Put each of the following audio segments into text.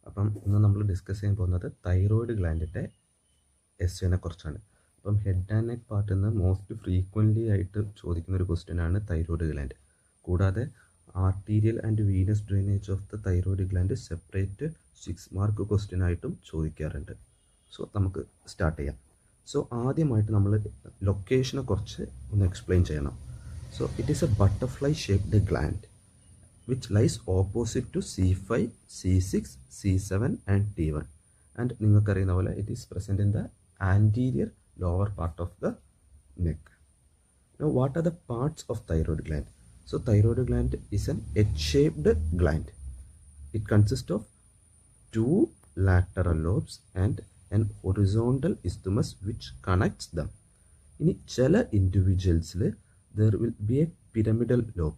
അപ്പം ഇന്ന് നമ്മൾ ഡിസ്കസ് ചെയ്യാൻ പോകുന്നത് തൈറോയ്ഡ് ഗ്ലാൻഡിൻ്റെ എസ്സേനെ കുറിച്ചാണ്. അപ്പം ഹെഡ് ആൻഡ് നെക്ക് പാർട്ടിൽ നിന്ന് മോസ്റ്റ് ഫ്രീക്വൻ്റ്ലി ആയിട്ട് ചോദിക്കുന്ന ഒരു ക്വസ്റ്റ്യനാണ് തൈറോയ്ഡ് ഗ്ലാൻഡ്. കൂടാതെ arterial and venous drainage of the thyroid gland separate 6 mark question ആയിട്ടും ചോദിക്കാറുണ്ട്. സോ നമുക്ക് സ്റ്റാർട്ട് ചെയ്യാം. സോ ആദ്യമായിട്ട് നമ്മൾ ലൊക്കേഷനെ കുറിച്ച് ഒന്ന് എക്സ്പ്ലെയിൻ ചെയ്യണം. So it is A butterfly shaped gland which lies opposite to C5, C6, C7 and T1. And നിങ്ങൾക്കറിയുന്ന പോലെ it is present in the anterior lower part of the neck. Now what are the parts of thyroid gland? So thyroid gland is an H-shaped gland. It consists of 2 lateral lobes and an horizontal isthmus which connects them. ഇനി ചില ഇൻഡിവിജ്വൽസിൽ there will be a pyramidal lobe.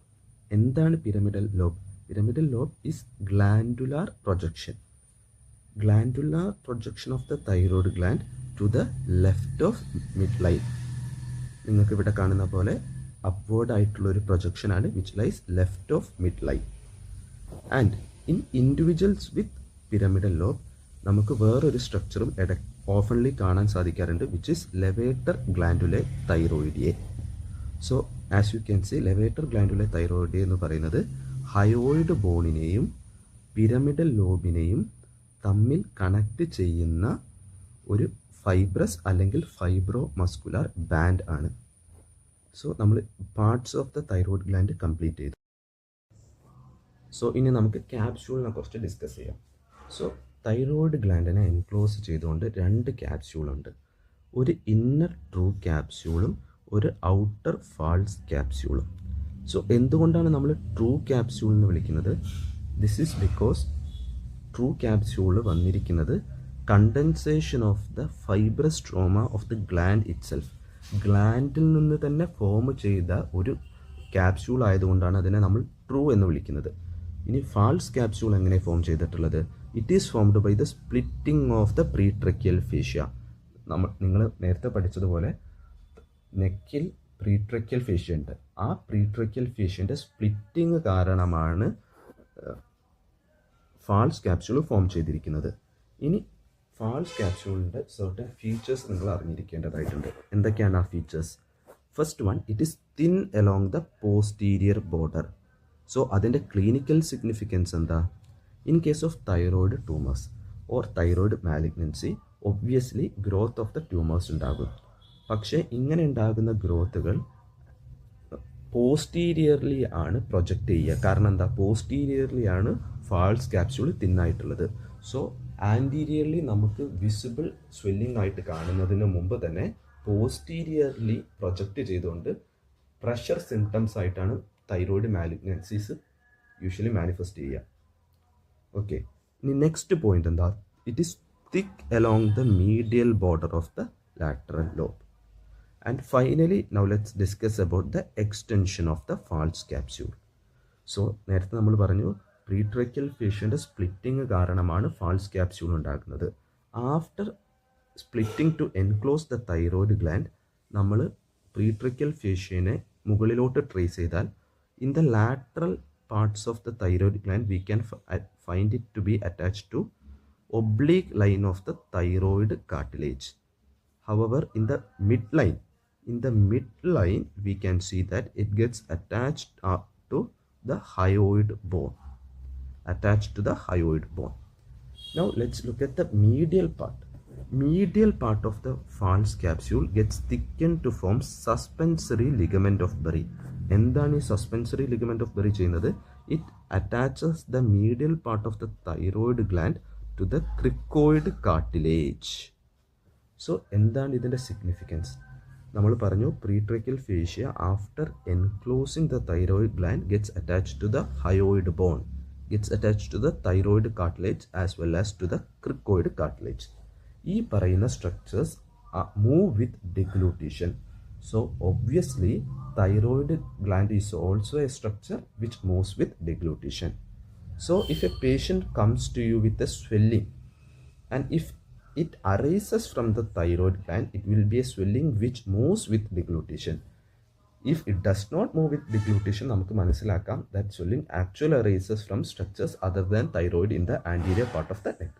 എന്താണ് pyramidal lobe? Pyramidal lobe is glandular projection. Glandular projection of the thyroid gland to the left of midline. നിങ്ങൾക്ക് ഇവിടെ കാണുന്ന പോലെ upward ആയിട്ടുള്ള ഒരു പ്രൊജക്ഷനാണ് which lies left of midline. And in individuals with pyramidal lobe നമുക്ക് വേറൊരു സ്ട്രക്ചറും ഓഫൺലി കാണാൻ സാധിക്കാറുണ്ട് which is levator glandulae thyroideae. So as you can see levator glandulae thyroid എന്ന് പറയുന്നത് ഹയോയിഡ് ബോണിനെയും പിരമിഡൽ ലോബിനെയും തമ്മിൽ കണക്ട് ചെയ്യുന്ന ഒരു ഫൈബ്രസ് അല്ലെങ്കിൽ ഫൈബ്രോ മസ്കുലാർ ബാൻഡ് ആണ്. സോ നമ്മൾ parts of the thyroid gland complete ചെയ്തു. സോ ഇനി നമുക്ക് ക്യാപ്സ്യൂളിനെ കുറിച്ച് ഡിസ്കസ് ചെയ്യാം. സോ തൈറോയ്ഡ് ഗ്ലാൻഡിനെ എൻക്ലോസ് ചെയ്തുകൊണ്ട് 2 ക്യാപ്സ്യൂളുണ്ട്. ഒരു ഇന്നർ ട്രൂ ക്യാപ്സ്യൂളും ഒരു ഔട്ടർ ഫാൾസ് ക്യാപ്സ്യൂളും. സോ എന്തുകൊണ്ടാണ് നമ്മൾ ട്രൂ ക്യാപ്സ്യൂൾ എന്ന് വിളിക്കുന്നത്? This is because true capsule വന്നിരിക്കുന്നത് condensation of the fibrous stroma of the gland itself. ഗ്ലാൻഡിൽ നിന്ന് തന്നെ ഫോം ചെയ്ത ഒരു ക്യാപ്സ്യൂൾ ആയതുകൊണ്ടാണ് അതിനെ നമ്മൾ ട്രൂ എന്ന് വിളിക്കുന്നത്. ഇനി ഫാൾസ് ക്യാപ്സ്യൂൾ എങ്ങനെ ഫോം ചെയ്തിട്ടുള്ളത്? It is formed by the splitting of the pretracheal fascia. നിങ്ങൾ നേരത്തെ പഠിച്ചതുപോലെ നെക്കിൽ പ്രീട്രക്കിയൽ ഫേഷ്യ ഉണ്ട്. ആ പ്രീട്രക്കിയൽ ഫേഷ്യൻ്റെ സ്പ്ലിറ്റിംഗ് കാരണമാണ് ഫാൾസ് ക്യാപ്സ്യൂൾ ഫോം ചെയ്തിരിക്കുന്നത്. ഇനി ഫാൾസ് ക്യാപ്സ്യൂളിൻ്റെ സർട്ടൻ ഫീച്ചേഴ്സ് നിങ്ങൾ അറിഞ്ഞിരിക്കേണ്ടതായിട്ടുണ്ട്. എന്തൊക്കെയാണ് ആ features? First one, it is thin along the posterior border. So അതിൻ്റെ ക്ലിനിക്കൽ സിഗ്നിഫിക്കൻസ് എന്താ? In case of thyroid tumours or thyroid malignancy obviously growth of the tumours ഉണ്ടാകും. പക്ഷേ ഇങ്ങനെ ഉണ്ടാകുന്ന ഗ്രോത്തുകൾ പോസ്റ്റീരിയർലി ആണ് പ്രൊജക്റ്റ് ചെയ്യുക. കാരണം എന്താ? പോസ്റ്റീരിയർലി ആണ് ഫാൾസ് ക്യാപ്സ്യൂൾ തിന്നായിട്ടുള്ളത്. സോ ആൻറ്റീരിയർലി നമുക്ക് വിസിബിൾ സ്വെല്ലിംഗ് ആയിട്ട് കാണുന്നതിന് മുമ്പ് തന്നെ പോസ്റ്റീരിയർലി പ്രൊജക്റ്റ് ചെയ്തുകൊണ്ട് പ്രഷർ സിംറ്റംസ് ആയിട്ടാണ് തൈറോയ്ഡ് മാലിഗ്നൻസീസ് യൂഷ്വലി മാനിഫെസ്റ്റ് ചെയ്യുക. ഓക്കെ, ഇനി നെക്സ്റ്റ് പോയിന്റ് എന്താ? It is thick along the medial border of the lateral lobe. And finally, now let's discuss about the extension of the false capsule. So നേരത്തെ നമ്മൾ പറഞ്ഞു pretracheal ഫേഷ്യൻ്റെ splitting കാരണമാണ് false capsule ഉണ്ടാകുന്നത്. After splitting to enclose the thyroid gland നമ്മൾ pretracheal ഫേഷ്യനെ മുകളിലോട്ട് trace ചെയ്താൽ in the lateral parts of the thyroid gland we can find it to be attached to oblique line of the thyroid cartilage. However, in the midline, we can see that it gets attached to the hyoid bone. Now let's look at the medial part. Medial part of the false capsule gets thickened to form suspensory ligament of Berry. എന്താണ് ഈ suspensory ligament of Berry ചെയ്യുന്നത്? It attaches the medial part of the thyroid gland to the cricoid cartilage. So എന്താണ് ഇതിൻ്റെ significance? നമ്മൾ പറഞ്ഞു pretracheal fascia after enclosing the thyroid gland gets attached to the hyoid bone, gets attached to the thyroid cartilage as well as to the cricoid cartilage. ഈ പറയുന്ന structures move with deglutition. So obviously thyroid gland is also a structure which moves with deglutition. So if a patient comes to you with a swelling and if it arises from the thyroid gland, it will be a swelling which moves with deglutition. If it does not move with deglutition, നമുക്ക് മനസ്സിലാക്കാം that swelling actually arises from structures other than thyroid in the anterior part of the neck.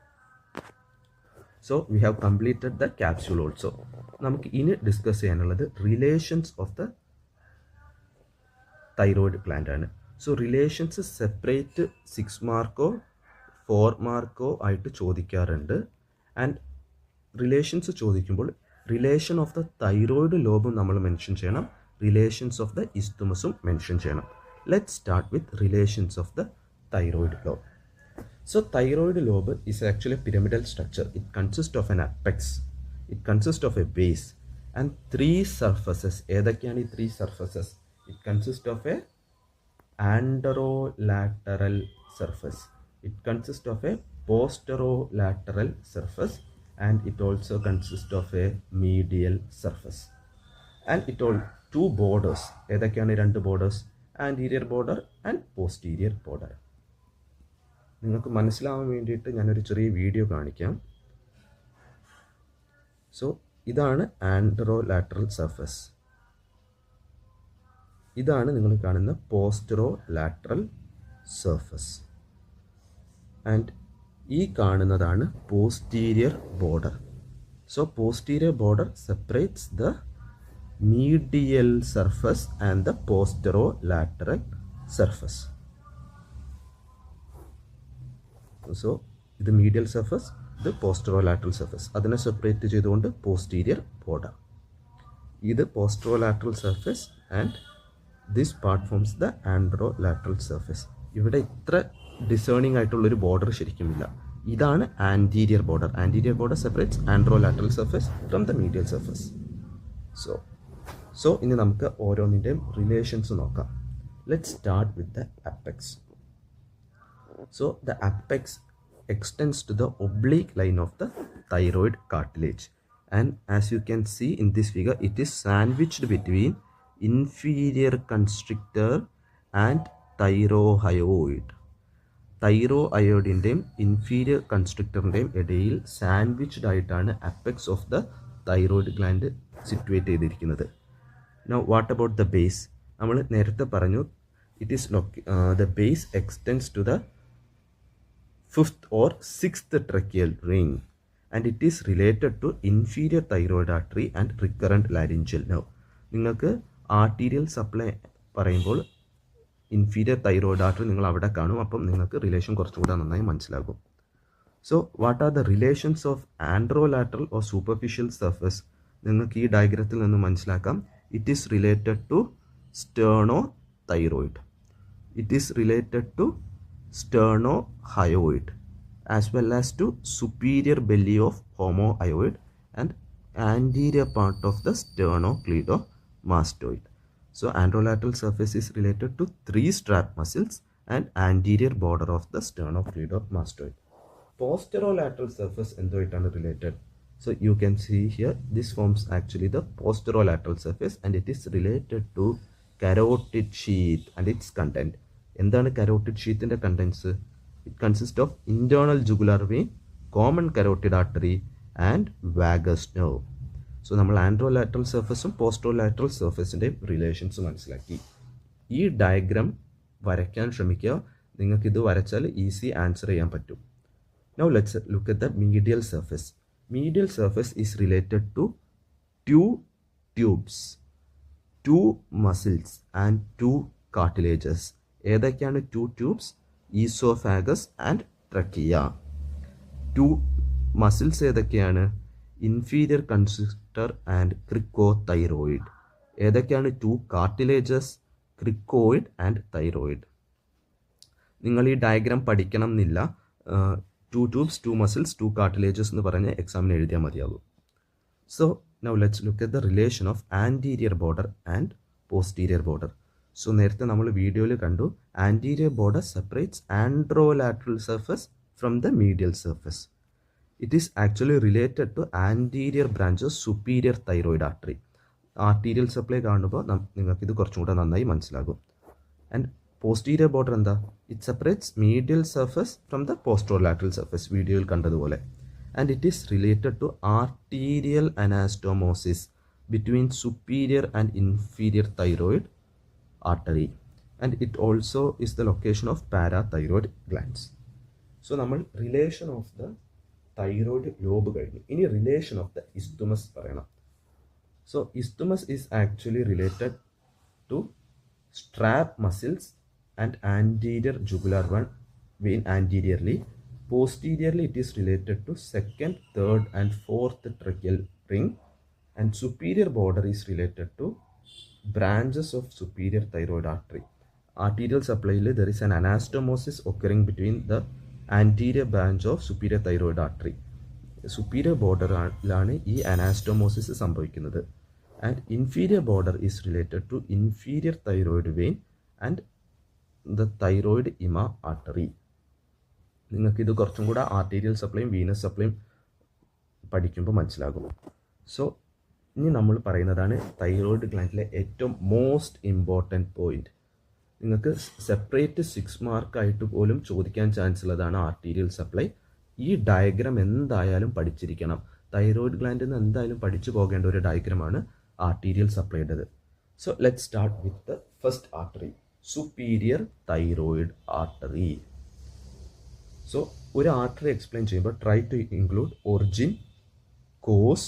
So we have completed the capsule also. നമുക്ക് ഇനി discuss ചെയ്യാനുള്ളത് relations of the thyroid gland ആണ്. So relations separate 6 മാർക്കോ 4 മാർക്കോ ആയിട്ട് ചോദിക്കാറുണ്ട്. And relations ചോദിക്കുമ്പോൾ relation of the thyroid ലോബും നമ്മൾ മെൻഷൻ ചെയ്യണം, റിലേഷൻസ് ഓഫ് ദ ഇസ്തുമസും മെൻഷൻ ചെയ്യണം. Let start with relations of the thyroid lobe. So thyroid lobe is actually a pyramidal structure. It consists of an apex, it consists of a base and 3 surfaces. ഏതൊക്കെയാണ് ഈ 3 surfaces? It consists of a anterolateral surface, it consists of a posterolateral surface, and it also consists of a medial surface. And it all 2 borders. ഏതൊക്കെയാണ് 2 borders? Anterior border and posterior border. നിങ്ങൾക്ക് മനസ്സിലാവാൻ വേണ്ടിയിട്ട് ഞാനൊരു ചെറിയ video കാണിക്കാം. So ഇതാണ് ആൻഡറോലാറ്ററൽ surface, ഇതാണ് നിങ്ങൾ കാണുന്ന പോസ്റ്ററോലാറ്ററൽ സർഫസ്, ആൻഡ് ഈ കാണുന്നതാണ് posterior border. So posterior border separates the medial surface and the posterolateral surface. So ഇത് മീഡിയൽ സർഫസ്, ഇത് പോസ്റ്ററോലാറ്ററൽ സർഫസ്, അതിനെ സെപ്പറേറ്റ് ചെയ്തുകൊണ്ട് പോസ്റ്റീരിയർ ബോർഡർ. ഇത് posterolateral surface and this part forms the anterolateral surface. ഇവിടെ ഇത്ര discerning ആയിട്ടുള്ളൊരു border ശരിക്കുമില്ല. ഇതാണ് anterior border. Anterior border separates anterolateral surface from the medial surface. So ഇനി നമുക്ക് ഓരോന്നിൻ്റെയും റിലേഷൻസ് നോക്കാം. Let start with the apex. So the apex extends to the oblique line of the thyroid cartilage, and as you can see in this figure, it is sandwiched between inferior constrictor and thyrohyoid. തൈറോഹയോയിഡിൻ്റെയും inferior കൺസ്ട്രിക്ടറിൻ്റെയും ഇടയിൽ sandwiched ആയിട്ടാണ് apex of the thyroid gland situate ചെയ്തിരിക്കുന്നത്. Now what about the base? നമ്മൾ നേരത്തെ പറഞ്ഞു it is the base extends to the 5th or 6th tracheal ring, and it is related to inferior thyroid artery and recurrent laryngeal nerve. നിങ്ങൾക്ക് arterial supply പറയുമ്പോൾ inferior thyroid artery നിങ്ങൾ അവിടെ കാണും. അപ്പം നിങ്ങൾക്ക് റിലേഷൻ കുറച്ചുകൂടെ നന്നായി മനസ്സിലാകും. So what are the relations of anterolateral or superficial surface? നിങ്ങൾക്ക് ഈ ഡയഗ്രത്തിൽ നിന്ന് മനസ്സിലാക്കാം. It is related to sternothyroid, it is related to sternohyoid as well as to superior belly of homohyoid and anterior part of the sternocleidomastoid. So anterolateral surface is related to 3 strap muscles and anterior border of the sternocleidomastoid. Posterolateral surface endoitana related. So you can see here this forms actually the posterolateral surface and it is related to carotid sheath and its content. എന്താണ് carotid ഷീത്തിൻ്റെ contents? It consist of internal jugular vein, common carotid artery and vagus nerve. So നമ്മൾ anterolateral സർഫസും പോസ്റ്ററോലാറ്ററൽ സർഫസിൻ്റെയും relations മനസ്സിലാക്കി. ഈ diagram വരയ്ക്കാൻ ശ്രമിക്കുക. നിങ്ങൾക്കിത് വരച്ചാൽ easy answer ചെയ്യാൻ പറ്റും. Now let's look at the medial surface. Medial surface is related to 2 tubes, 2 muscles and 2 cartilages. ഏതൊക്കെയാണ് 2 tubes? Oesophagus and trachea. 2 muscles ഏതൊക്കെയാണ്? Inferior constrictor and cricothyroid. ഏതൊക്കെയാണ് 2 കാർട്ടിലേജസ്? ക്രിക്കോയിഡ് and thyroid. നിങ്ങൾ ഈ ഡയഗ്രാം പഠിക്കണം എന്നില്ല. 2 tubes, 2 muscles, 2 cartilages എന്ന് പറഞ്ഞ് എക്സാമിന് എഴുതിയാൽ മതിയാകും. So now let's look at the relation of anterior border and posterior border. So നേരത്തെ നമ്മൾ വീഡിയോയിൽ കണ്ടു anterior border separates anterolateral surface from the medial surface. It is actually related to anterior branch of superior thyroid artery. Arterial supply കാണുമ്പോൾ നിങ്ങൾക്കിത് കുറച്ചും കൂടെ നന്നായി മനസ്സിലാകും. ആൻഡ് പോസ്റ്റീരിയർ ബോർഡർ എന്താ? It separates medial surface from the posterolateral surface, വീഡിയോയിൽ കണ്ടതുപോലെ. And it is related to arterial അനാസ്റ്റോമോസിസ് between superior and inferior thyroid artery, and it also is the location of parathyroid glands. So നമ്മൾ relation of the thyroid lobe കഴിഞ്ഞു. ഇനി relation of the isthmus പറയണം. So isthmus is actually related to strap muscles and anterior jugular vein anteriorly. Posteriorly it is related to second, third and fourth tracheal ring, and superior border is related to branches of superior thyroid artery. Arterial supply there is an anastomosis occurring between the anterior branch of superior thyroid artery. Superior border ലാണ് ഈ anastomosis സംഭവിക്കുന്നത്. And inferior border is related to inferior thyroid vein and the thyroid ima artery. നിങ്ങൾക്കിത് കുറച്ചും കൂടെ arterial സപ്ലൈയും Venus സപ്ലൈയും പഠിക്കുമ്പോൾ മനസ്സിലാകും. So ഇനി നമ്മൾ പറയുന്നതാണ് തൈറോയിഡ് ഗ്ലാൻഡിലെ ഏറ്റവും മോസ്റ്റ് ഇമ്പോർട്ടൻറ്റ് പോയിന്റ്. നിങ്ങൾക്ക് സെപ്പറേറ്റ് 6 മാർക്കായിട്ട് പോലും ചോദിക്കാൻ ചാൻസ് ഉള്ളതാണ് ആർട്ടീരിയൽ സപ്ലൈ. ഈ ഡയഗ്രാം എന്തായാലും പഠിച്ചിരിക്കണം. തൈറോയിഡ് ഗ്ലാൻഡിൽ നിന്ന് എന്തായാലും പഠിച്ചു പോകേണ്ട ഒരു ഡയഗ്രമാണ് ആർട്ടീരിയൽ സപ്ലൈയുടേത്. So let start with the first artery, superior thyroid artery. So ഒരു ആർട്ടറി എക്സ്പ്ലെയിൻ ചെയ്യുമ്പോൾ try to include origin, course,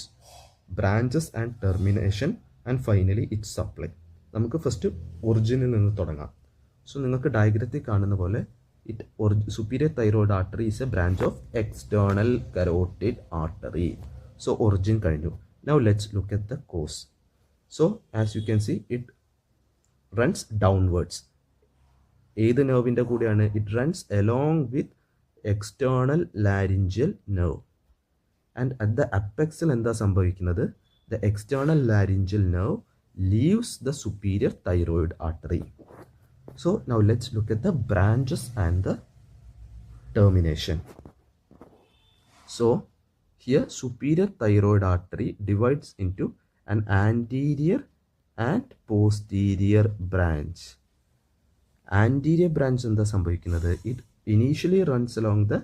branches and termination and finally its supply. നമുക്ക് ഫസ്റ്റ് ഒറിജിനിൽ നിന്ന് തുടങ്ങാം. സോ നിങ്ങൾക്ക് ഡയഗ്രത്തിൽ കാണുന്ന പോലെ superior thyroid artery is a branch of external carotid artery. So origin കഴിഞ്ഞു. Now let's look at the cause. So as you can see it runs downwards. ഏത് നെർവിൻ്റെ കൂടെയാണ്? It runs along with external laryngeal nerve. And at the apexil എന്താ സംഭവിക്കുന്നത്? The external laryngeal nerve leaves the superior thyroid artery. So now let's look at the branches and the termination. So here superior thyroid artery divides into an anterior and posterior branch. Anterior branch എന്താ സംഭവിക്കുന്നത്? It initially runs along the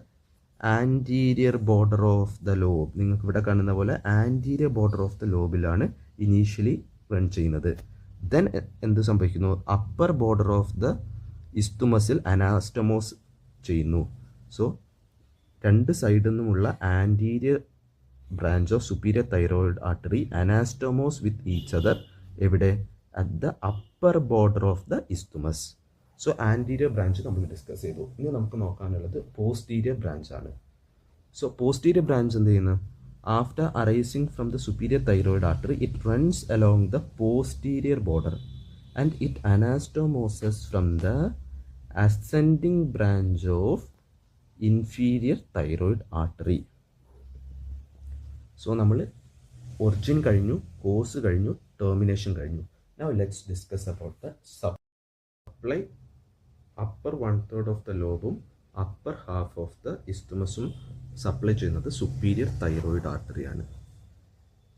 anterior border of the lobe. നിങ്ങൾക്ക് ഇവിടെ കാണുന്ന പോലെ anterior border of the lobeലാണ് initially run ചെയ്യുന്നത്. Then എന്ത് സംഭവിക്കുന്നു? അപ്പർ ബോർഡർ ഓഫ് ദ ഇസ്തുമസിൽ അനാസ്റ്റമോസ് ചെയ്യുന്നു. സോ രണ്ട് സൈഡിൽ നിന്നുമുള്ള anterior branch of superior thyroid artery anastomose with each other. എവിടെ? At the upper border of the isthmus. So anterior branch നമ്മൾ ഡിസ്കസ് ചെയ്തു. ഇനി നമുക്ക് നോക്കാനുള്ളത് പോസ്റ്റീരിയർ ബ്രാഞ്ച് ആണ്. സോ പോസ്റ്റീരിയർ ബ്രാഞ്ച് എന്ത് ചെയ്യുന്നു? After arising from the superior thyroid artery, it runs along the posterior border and it anastomoses from the ascending branch of inferior thyroid artery. So നമ്മൾ origin കഴിഞ്ഞു, cause കഴിഞ്ഞു, termination കഴിഞ്ഞു. Now let's discuss about the supply. Upper 1/3 of the lobum, upper half of the isthmusum supply ചെയ്യുന്നത് superior thyroid ആർട്ടറിയാണ്.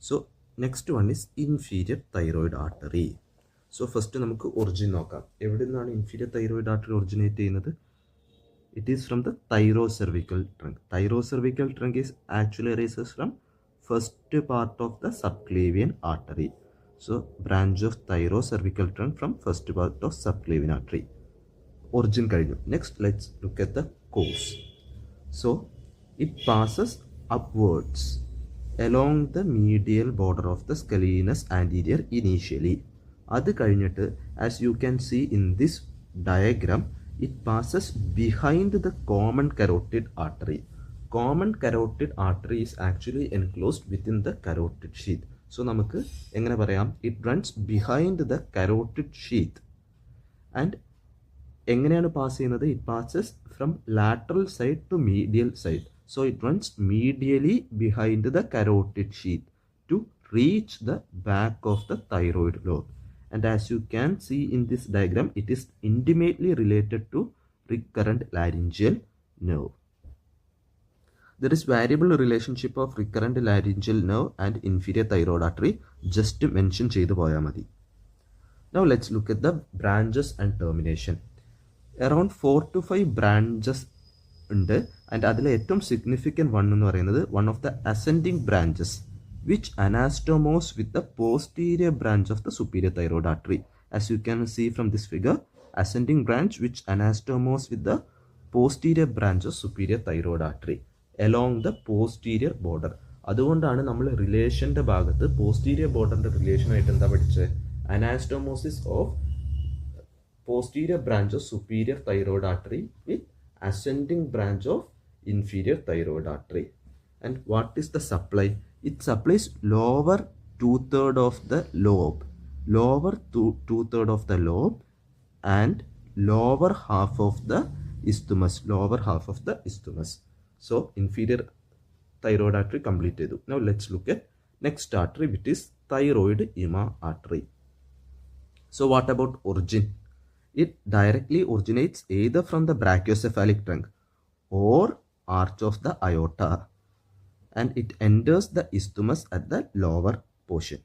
So next one is inferior thyroid artery. So first നമുക്ക് origin നോക്കാം. എവിടെ നിന്നാണ് inferior thyroid artery originate ചെയ്യുന്നത്? It is from the thyrocervical trunk. Thyrocervical trunk is actually arises from first part of the subclavian artery. So branch of thyrocervical trunk from first part of subclavian artery. Origin കഴിഞ്ഞു. Next let's look at the course. So it passes upwards along the medial border of the scalenus anterior initially. അത് കഴിഞ്ഞിട്ട് as you can see in this diagram it passes behind the common carotid artery. Common carotid artery is actually enclosed within the carotid sheath. So നമുക്ക് എങ്ങനെ പറയാം? It runs behind the carotid sheath. And എങ്ങനെയാണ് pass ചെയ്യുന്നത്? It passes from lateral side to medial side. So it runs medially behind the carotid sheath to reach the back of the thyroid lobe. And as you can see in this diagram, it is intimately related to recurrent laryngeal nerve. There is variable relationship of recurrent laryngeal nerve and inferior thyroid artery. Just mention ചെയ്തു പോയാൽ മതി. Now let's look at the branches and termination. Around 4 to 5 branches ഉണ്ട്. And അതിലെ ഏറ്റവും significant one എന്ന് പറയുന്നത് one of the ascending branches which anastomose with the posterior branch of the superior thyroid artery. As you can see from this figure, ascending branch which anastomose with the posterior branch of superior thyroid artery along the posterior border. അതുകൊണ്ടാണ് നമ്മൾ റിലേഷൻ്റെ ഭാഗത്ത് posterior ബോർഡറിൻ്റെ റിലേഷനായിട്ട് എന്താ പഠിച്ചത്? അനാസ്റ്റോമോസിസ് of posterior branch of superior thyroid artery with ascending branch of inferior thyroid artery. And what is the supply? It supplies lower two-third of the lobe, lower two-third of the lobe and lower half of the isthmus, lower half of the isthmus. So inferior thyroid artery completed. Now let's look at next artery, which is thyroid ema artery. So what about origin? It directly originates either from the brachiocephalic trunk or arch of the aorta, and it enters the isthmus at the lower portion.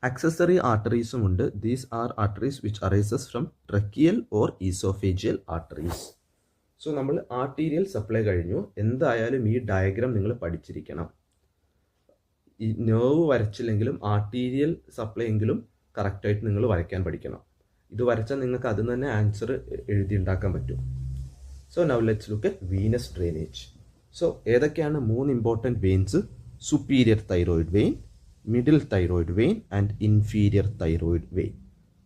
Accessory arteries ഉണ്ട്. These are arteries which arises from tracheal or esophageal arteries. So നമ്മൾ arterial supply കഴിഞ്ഞു. എന്തായാലും ഈ diagram നിങ്ങൾ പഠിച്ചിരിക്കണം. ഈ nerve വരച്ചില്ലെങ്കിലും arterial supply എങ്കിലും കറക്റ്റായിട്ട് നിങ്ങൾ വരയ്ക്കാൻ പഠിക്കണം. ഇത് വരച്ചാൽ നിങ്ങൾക്ക് അതിൽ തന്നെ ആൻസർ എഴുതി ഉണ്ടാക്കാൻ പറ്റും. So now let's look at venous drainage. So ഏതൊക്കെയാണ് 3 important veins? Superior thyroid vein, middle thyroid vein and inferior thyroid vein.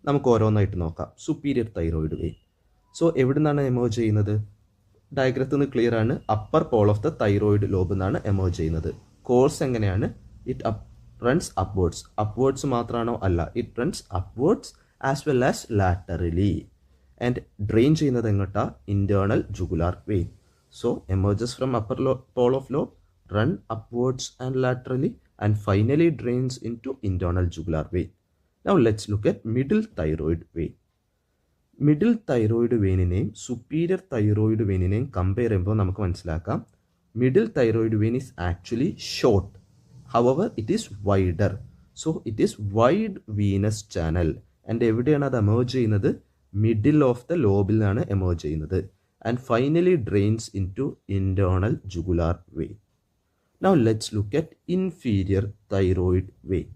നമുക്ക് ഓരോന്നായിട്ട് നോക്കാം. Superior thyroid vein. സോ എവിടെ നിന്നാണ് എമേർജ് ചെയ്യുന്നത്? ഡയഗ്രത്തിൽ നിന്ന് ക്ലിയർ ആണ്. Upper pole of the thyroid lobe നിന്നാണ് എമേർജ് ചെയ്യുന്നത്. കോഴ്സ് എങ്ങനെയാണ്? It runs upwards. അപ്വേർഡ്സ് മാത്രമാണോ? അല്ല, it runs upwards as well as laterally and drain ചെയ്യുന്നത് എങ്ങോട്ടാ? internal jugular vein. So emerges from upper pole of lobe, run upwards and laterally and finally drains into internal jugular vein. Now let's look at middle thyroid vein. Middle thyroid വെയിനിനെയും superior thyroid വെയിനിനെയും compare ചെയ്യുമ്പോൾ നമുക്ക് മനസ്സിലാക്കാം, middle thyroid vein is actually short, however it is wider. So it is wide venous channel. And എവിടെയാണ് അത് emerge ചെയ്യുന്നത്? Middle of the ലോബിലാണ് emerge ചെയ്യുന്നത്. And finally drains into internal jugular vein. Now let's look at inferior thyroid vein.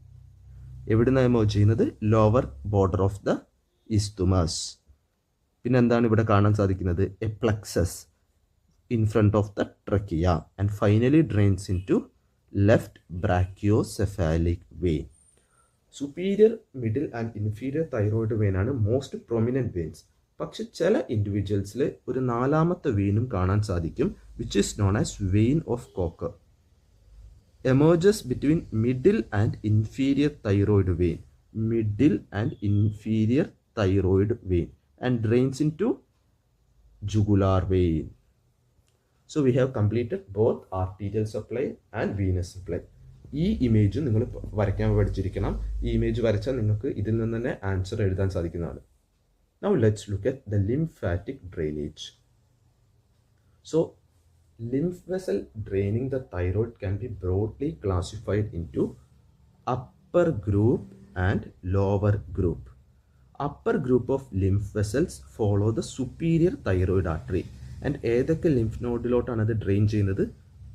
എവിടുന്നാണ് emerge ചെയ്യുന്നത്? Lower border of the isthmus. പിന്നെ എന്താണ് ഇവിടെ കാണാൻ സാധിക്കുന്നത്? A plexus in front of the trachea and finally drains into left brachiocephalic vein. Superior, middle and inferior thyroid വെയിനാണ് most prominent veins. പക്ഷെ ചില ഇൻഡിവിജ്വൽസിൽ ഒരു 4ാമത്തെ വെയിനും കാണാൻ സാധിക്കും, which is known as vein of Kocher. Emerges between middle and inferior thyroid vein, middle and inferior thyroid vein and drains into jugular vein. So we have completed both arterial supply and venous supply. ഈ image നിങ്ങൾ വരയ്ക്കാൻ പഠിച്ചിരിക്കണം. ഈ image വരച്ചാൽ നിങ്ങൾക്ക് ഇതിൽ നിന്ന് തന്നെ ആൻസർ എഴുതാൻ സാധിക്കുന്നതാണ്. Now let's look at the lymphatic drainage. So lymph vessel draining the thyroid can be broadly classified into upper group and lower group. Upper group of lymph vessels follow the superior thyroid artery. And ഏതൊക്കെ lymph നോഡിലോട്ടാണ് അത് drain ചെയ്യുന്നത്?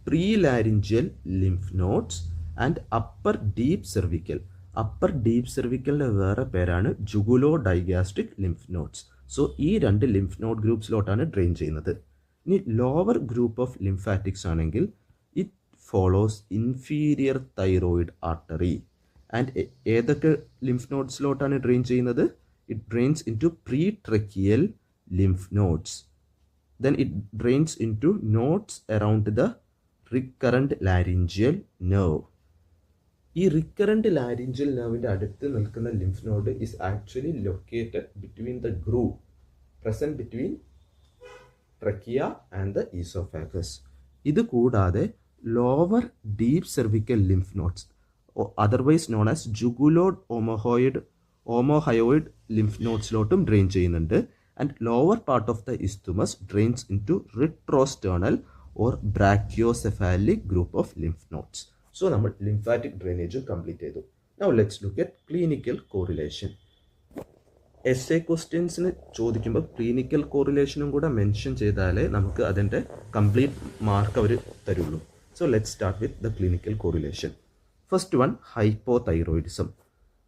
Prelaryngeal lymph nodes and upper deep cervical. Upper deep സെർവിക്കലിൻ്റെ വേറെ പേരാണ് jugulo digastric lymph nodes. So ഈ 2 lymph node ഗ്രൂപ്പ്സിലോട്ടാണ് drain ചെയ്യുന്നത്. ഇനി ലോവർ ഗ്രൂപ്പ് ഓഫ് ലിംഫാറ്റിക്സ് ആണെങ്കിൽ it follows inferior thyroid artery. And ഏതൊക്കെ ലിംഫ് നോഡ്സിലോട്ടാണ് ഡ്രെയിൻ ചെയ്യുന്നത്? It drains into pretracheal lymph nodes. Then it drains into nodes around the recurrent laryngeal nerve. ഈ recurrent laryngeal നെർവിൻ്റെ അടുത്ത് നിൽക്കുന്ന lymph node is actually located between the groove present between trachea and the oesophagus. ഇത് കൂടാതെ lower deep cervical lymph nodes, otherwise known as jugulo omohyoid lymph നോഡ്സിലോട്ടും drain ചെയ്യുന്നുണ്ട്. And lower part of the isthmus drains into retrosternal or brachiocephalic group of lymph nodes. So നമ്മൾ lymphatic ഡ്രെയിനേജും complete ചെയ്തു. Now let's look at clinical correlation. Essay ക്വസ്റ്റ്യൻസിന് ചോദിക്കുമ്പോൾ clinical കോറിലേഷനും കൂടെ mention ചെയ്താലേ നമുക്ക് അതിൻ്റെ കംപ്ലീറ്റ് മാർക്ക് അവർ തരുള്ളൂ. So let's start with the clinical correlation. First one hypothyroidism.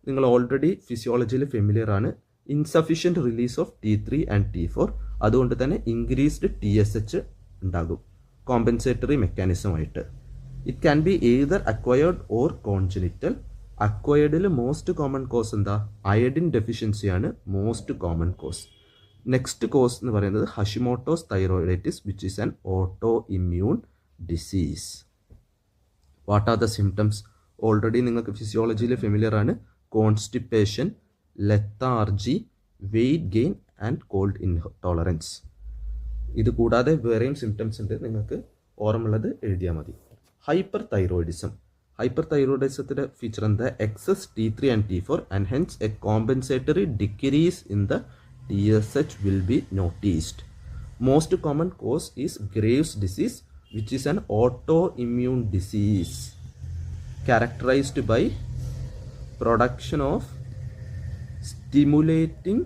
നിങ്ങൾ ഓൾറെഡി ഫിസിയോളജിയിൽ ഫെമിലിയർ ആണ്. Insufficient release of T3 and T4, അതുകൊണ്ട് തന്നെ ഇൻക്രീസ്ഡ് TSH ഉണ്ടാകും കോമ്പൻസേറ്ററി മെക്കാനിസമായിട്ട്. It can be either acquired or congenital. അക്വയർഡിൽ മോസ്റ്റ് കോമൺ കോസ് എന്താ? Iodine ഡെഫിഷ്യൻസിയാണ് most common cause. Next cause എന്ന് പറയുന്നത് Hashimoto's thyroiditis which is an auto immune disease. What are the symptoms? Already നിങ്ങൾക്ക് ഫിസിയോളജിയിൽ familiar ആണ്. Constipation, lethargy, weight gain and cold intolerance. ഇത് കൂടാതെ വേറെയും സിംറ്റംസ് ഉണ്ട്, നിങ്ങൾക്ക് ഓർമ്മയുള്ളത് എഴുതിയാൽ മതി. Hyper thyroidism. ഹൈപ്പർ തൈറോയിഡിസത്തിൻ്റെ ഫീച്ചർ എന്താ? Excess T3 and T4 and hence a compensatory decrease in the TSH will be noticed. Most common cause is Graves' disease, which is an autoimmune disease characterized by production of stimulating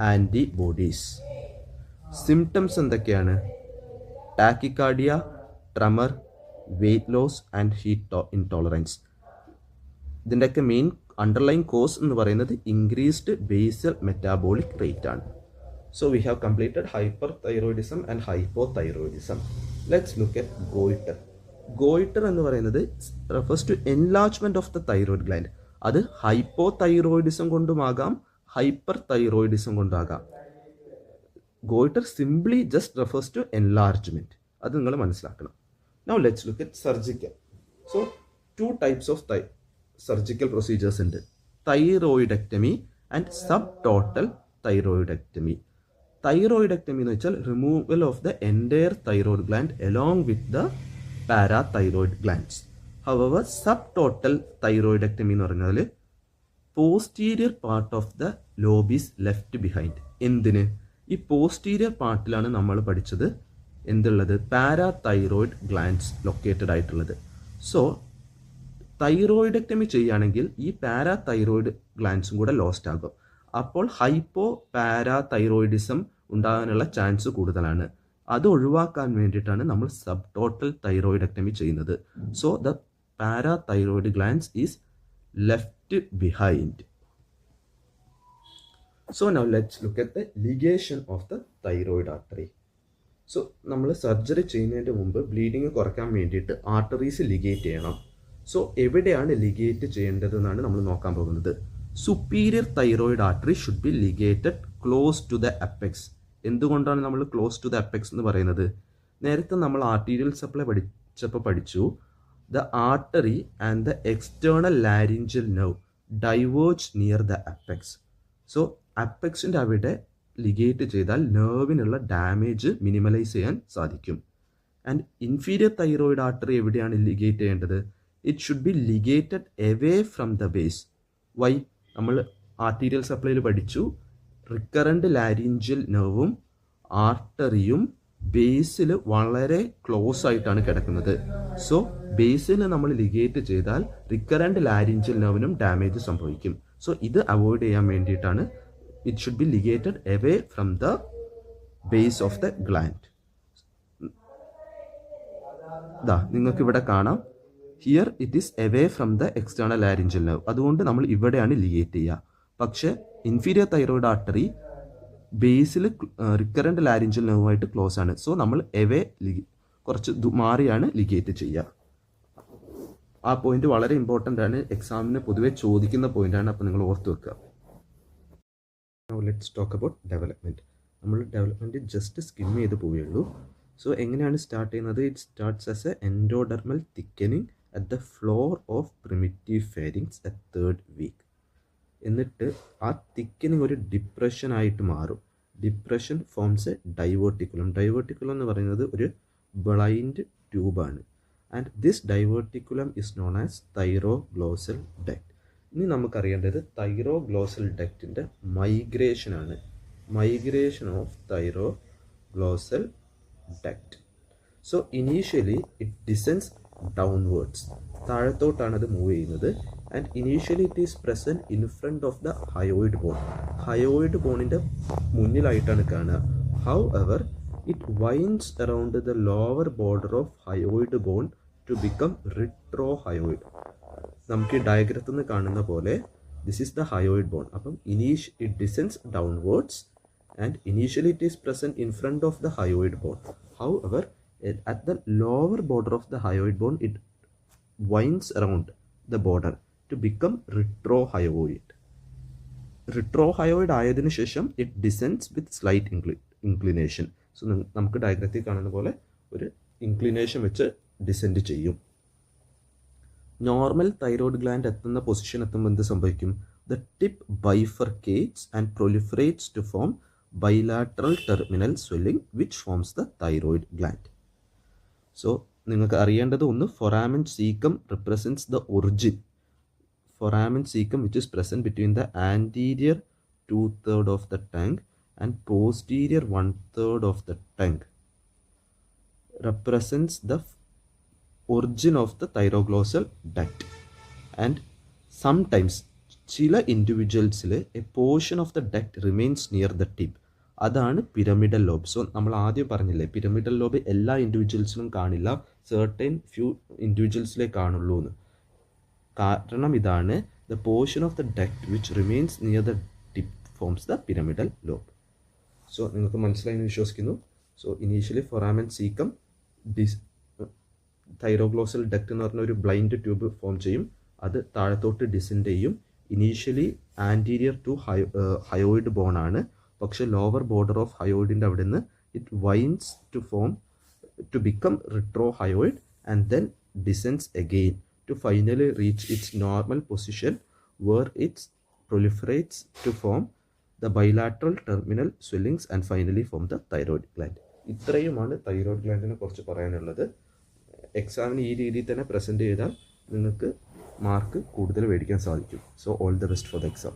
antibodies. Symptoms എന്തൊക്കെയാണ്? Tachycardia, tremor, weight loss and heat intolerance. ഇതിൻ്റെയൊക്കെ main underline cause എന്ന് പറയുന്നത് increased basal metabolic rate ആണ്. So we have completed hyper thyroidism and hypothyroidism. Let's look at goitre. Goitre എന്ന് പറയുന്നത് refers to enlargement of the thyroid gland. അത് hypothyroidism കൊണ്ടുമാകാം, hyper thyroidism കൊണ്ടാകാം. Goitre simply just refers to enlargement. അത് നിങ്ങൾ മനസ്സിലാക്കണം. Now let's look at surgical. So 2 types of surgical procedures ഉണ്ട്. Thyroidectomy and sub total thyroidectomy. Thyroidectomy എന്ന് വെച്ചാൽ removal of the entire thyroid gland along with the parathyroid glands. However sub total thyroidectomy എന്ന് പറഞ്ഞാൽ posterior part of the lobe is left behind. എന്തിന്? ഈ posterior പാർട്ടിലാണ് നമ്മൾ പഠിച്ചത് എന്തുള്ളത്? പാരാതൈറോയിഡ് ഗ്ലാൻഡ്സ് ലൊക്കേറ്റഡ് ആയിട്ടുള്ളത്. സോ തൈറോയിഡക്ടമി ചെയ്യുകയാണെങ്കിൽ ഈ പാരാതൈറോയിഡ് ഗ്ലാൻഡ്സും കൂടെ ലോസ്റ്റ് ആകും. അപ്പോൾ ഹൈപ്പോ പാരാതൈറോയിഡിസം ഉണ്ടാകാനുള്ള ചാൻസ് കൂടുതലാണ്. അത് ഒഴിവാക്കാൻ വേണ്ടിയിട്ടാണ് നമ്മൾ സബ് ടോട്ടൽ തൈറോയിഡക്ടമി ചെയ്യുന്നത്. So the parathyroid glands is left behind. So now let's look at the ligation of the thyroid artery. So നമ്മൾ സർജറി ചെയ്യുന്നതിന് മുമ്പ് ബ്ലീഡിങ് കുറയ്ക്കാൻ വേണ്ടിയിട്ട് ആർട്ടറീസ് ലിഗേറ്റ് ചെയ്യണം. സോ എവിടെയാണ് ലിഗേറ്റ് ചെയ്യേണ്ടതെന്നാണ് നമ്മൾ നോക്കാൻ പോകുന്നത്. Superior thyroid artery should be ligated close to the apex. എന്തുകൊണ്ടാണ് നമ്മൾ ക്ലോസ് ടു ദ അപ്പെക്സ് എന്ന് പറയുന്നത്? നേരത്തെ നമ്മൾ ആർട്ടീരിയൽ സപ്ലൈ പഠിച്ചു the artery and the external laryngeal nerve diverge near the apex. So അപ്പെക്സിൻ്റെ അവിടെ ലിഗേറ്റ് ചെയ്താൽ നെർവിനുള്ള ഡാമേജ് മിനിമലൈസ് ചെയ്യാൻ സാധിക്കും. ആൻഡ് ഇൻഫീരിയർ തൈറോയിഡ് ആർട്ടറി എവിടെയാണ് ലിഗേറ്റ് ചെയ്യേണ്ടത്? It should be ligated away from the base. Why? നമ്മൾ ആർട്ടീരിയൽ സപ്ലൈയിൽ പഠിച്ചു റിക്കറൻറ്റ് ലാരിഞ്ചൽ നെർവും ആർട്ടറിയും ബേസിൽ വളരെ ക്ലോസ് ആയിട്ടാണ് കിടക്കുന്നത്. സോ ബേസിൽ നമ്മൾ ലിഗേറ്റ് ചെയ്താൽ റിക്കറൻറ്റ് ലാരിഞ്ചൽ നെർവിനും ഡാമേജ് സംഭവിക്കും. സോ ഇത് അവോയ്ഡ് ചെയ്യാൻ വേണ്ടിയിട്ടാണ് it should be ligated away from the base of the gland. നിങ്ങൾക്ക് ഇവിടെ കാണാം, here it is away from the external laryngeal nerve. അതുകൊണ്ട് നമ്മൾ ഇവിടെയാണ് ലിഗേറ്റ് ചെയ്യുക. പക്ഷേ ഇൻഫീരിയർ തൈറോയിഡ് ആർട്ടറി ബേസിൽ റിക്കറൻറ്റ് ലാരിഞ്ചൽ നെർവുമായിട്ട് ക്ലോസ് ആണ്. സോ നമ്മൾ അവേ കുറച്ച് മാറിയാണ് ലിഗേറ്റ് ചെയ്യുക. ആ പോയിന്റ് വളരെ ഇമ്പോർട്ടൻ്റ് ആണ്, എക്സാമിന് പൊതുവെ ചോദിക്കുന്ന പോയിന്റാണ്. അപ്പോൾ നിങ്ങൾ ഓർത്ത് വെക്കുക. Now let's talk about development. നമ്മൾ ഡെവലപ്മെൻറ്റ് ജസ്റ്റ് സ്കിം ചെയ്ത് പോവുകയുള്ളൂ. സോ എങ്ങനെയാണ് സ്റ്റാർട്ട് ചെയ്യുന്നത്? It starts as a endodermal thickening at the floor of primitive pharynx at 3rd week. എന്നിട്ട് ആ തിക്കനിങ് ഒരു ഡിപ്രഷനായിട്ട് മാറും. Depression forms a diverticulum. Diverticulum എന്ന് പറയുന്നത് ഒരു ബ്ലൈൻഡ് ട്യൂബാണ്. And this diverticulum is known as thyroglossal duct. ഇനി നമുക്കറിയേണ്ടത് തൈറോഗ്ലോസൽ ഡക്റ്റിൻ്റെ മൈഗ്രേഷനാണ്. Migration of thyroglossal duct. So initially it descends downwards. താഴത്തോട്ടാണ് അത് മൂവ് ചെയ്യുന്നത്. And initially it is present in front of the hyoid bone. Hyoid ബോണിൻ്റെ മുന്നിലായിട്ടാണ് കാണുക. However it winds around the lower border of hyoid bone to become retrohyoid. നമുക്ക് ഈ ഡയഗ്രത്തിൽ നിന്ന് കാണുന്ന പോലെ this is the hyoid bone. അപ്പം it descends downwards and initially it is present in front of the hyoid bone. However at the lower border of the hyoid bone it winds around the border to become retrohyoid. Retrohyoid ആയതിനു ശേഷം it descends with slight inclination. So നമുക്ക് ഡയഗ്രത്തിൽ കാണുന്ന പോലെ ഒരു inclination വെച്ച് descend ചെയ്യും. Normal thyroid gland എത്തുന്ന പൊസിഷൻ എത്തുമ്പോൾ എന്ത് സംഭവിക്കും? The tip bifurcates and proliferates to form bilateral terminal swelling which forms the thyroid gland. So നിങ്ങൾക്ക് അറിയേണ്ടത് ഒന്ന്, foramen cecum represents the origin. Foramen cecum which is present between the anterior 2/3 of the tongue and posterior 1/3 of the tongue represents the origin of the thyroglossal duct. And sometimes ചില ഇൻഡിവിജ്വൽസിൽ a portion of the duct remains near the tip. അതാണ് pyramidal lobe. So നമ്മൾ ആദ്യം പറഞ്ഞില്ലേ, pyramidal lobe എല്ലാ ഇൻഡിവിജ്വൽസിലും കാണില്ല, certain few ഇൻഡിവിജ്വൽസിലേ കാണുള്ളൂ എന്ന്. കാരണം ഇതാണ്, the portion of the duct which remains near the tip forms the pyramidal lobe. So നിങ്ങൾക്ക് മനസ്സിലായി എന്ന് വിശ്വസിക്കുന്നു. So initially foramen cecum thyroglossal duct എന്ന് പറഞ്ഞ ഒരു ബ്ലൈൻഡ് ട്യൂബ് ഫോം ചെയ്യും. അത് താഴത്തോട്ട് ഡിസെൻഡ് ചെയ്യും. Initially anterior to hyoid bone ആണ്. പക്ഷേ ലോവർ ബോർഡർ ഓഫ് ഹയോയിഡിൻ്റെ അവിടെ നിന്ന് it winds to become retrohyoid and then descends again to finally reach its normal position where it's proliferates to form the bilateral terminal swellings and finally form the thyroid gland. ഇത്രയുമാണ് thyroid ഗ്ലാൻഡിനെ കുറിച്ച് പറയാനുള്ളത്. എക്സാമിന് ഈ രീതിയിൽ തന്നെ present ചെയ്താൽ നിങ്ങൾക്ക് മാർക്ക് കൂടുതൽ മേടിക്കാൻ സാധിക്കും. So all the best for the exam.